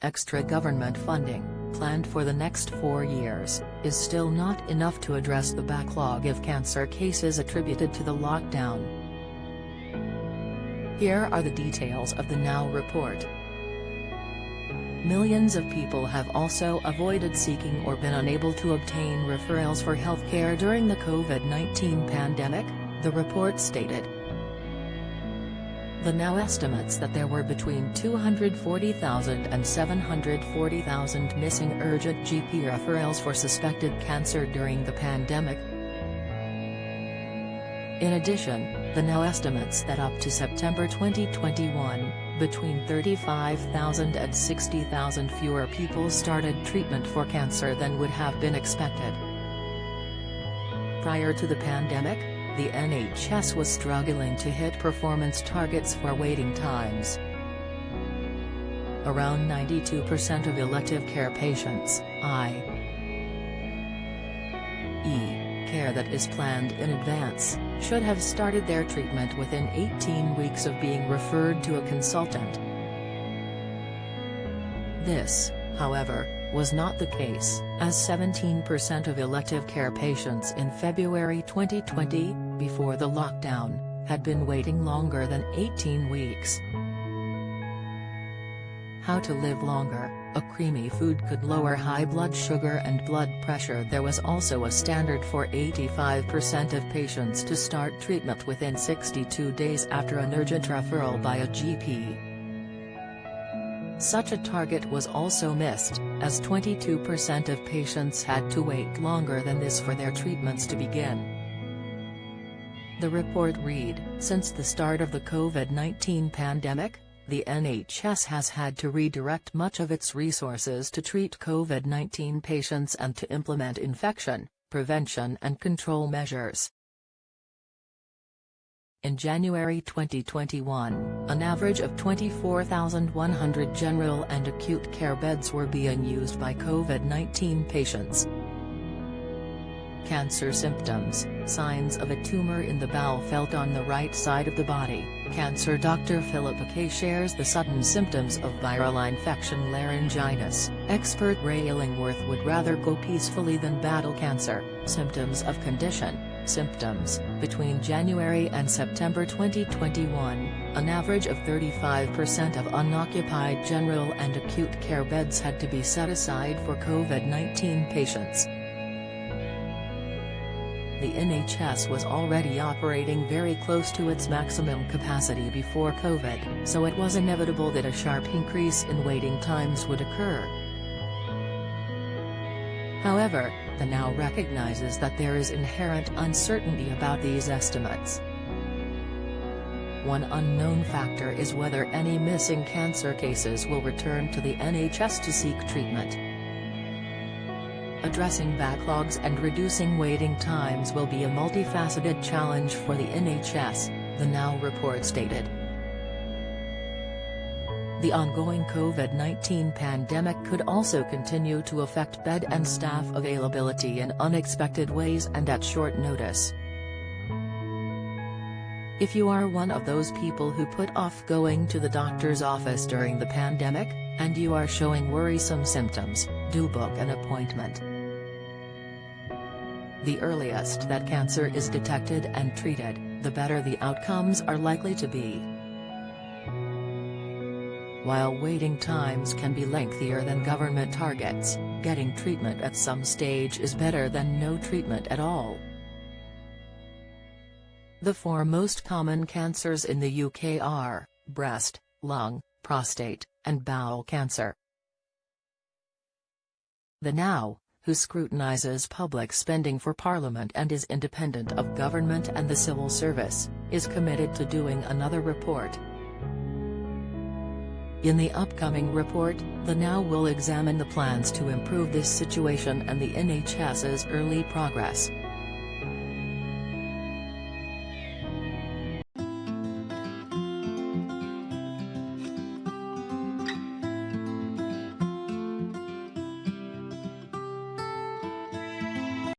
extra government funding, planned for the next 4 years, is still not enough to address the backlog of cancer cases attributed to the lockdown. Here are the details of the Now report. Millions of people have also avoided seeking or been unable to obtain referrals for healthcare during the COVID-19 pandemic, the report stated. The Now estimates that there were between 240,000 and 740,000 missing urgent GP referrals for suspected cancer during the pandemic. In addition, the Now estimates that up to September 2021, between 35,000 and 60,000 fewer people started treatment for cancer than would have been expected. Prior to the pandemic, the NHS was struggling to hit performance targets for waiting times. Around 92% of elective care patients, i.e., care that is planned in advance, should have started their treatment within 18 weeks of being referred to a consultant. This, however, was not the case, as 17% of elective care patients in February 2020, before the lockdown, had been waiting longer than 18 weeks. How to live longer: a creamy food could lower high blood sugar and blood pressure. There was also a standard for 85% of patients to start treatment within 62 days after an urgent referral by a GP. Such a target was also missed, as 22% of patients had to wait longer than this for their treatments to begin. The report read, since the start of the COVID-19 pandemic, the NHS has had to redirect much of its resources to treat COVID-19 patients and to implement infection, prevention and control measures. In January 2021, an average of 24,100 general and acute care beds were being used by COVID-19 patients. Cancer symptoms: signs of a tumor in the bowel felt on the right side of the body. Cancer Dr. Philippa K. shares the sudden symptoms of viral infection laryngitis. Expert Ray Illingworth would rather go peacefully than battle cancer. Symptoms of condition: symptoms. Between January and September 2021, an average of 35% of unoccupied general and acute care beds had to be set aside for COVID-19 patients. The NHS was already operating very close to its maximum capacity before COVID, so it was inevitable that a sharp increase in waiting times would occur. However, the Now recognizes that there is inherent uncertainty about these estimates. One unknown factor is whether any missing cancer cases will return to the NHS to seek treatment. Addressing backlogs and reducing waiting times will be a multifaceted challenge for the NHS, the Now report stated. The ongoing COVID-19 pandemic could also continue to affect bed and staff availability in unexpected ways and at short notice. If you are one of those people who put off going to the doctor's office during the pandemic, and you are showing worrisome symptoms, do book an appointment. The earliest that cancer is detected and treated, the better the outcomes are likely to be. While waiting times can be lengthier than government targets, getting treatment at some stage is better than no treatment at all. The 4 most common cancers in the UK are breast, lung, prostate, and bowel cancer. The Now, who scrutinises public spending for Parliament and is independent of government and the civil service, is committed to doing another report. In the upcoming report, the Now will examine the plans to improve this situation and the NHS's early progress.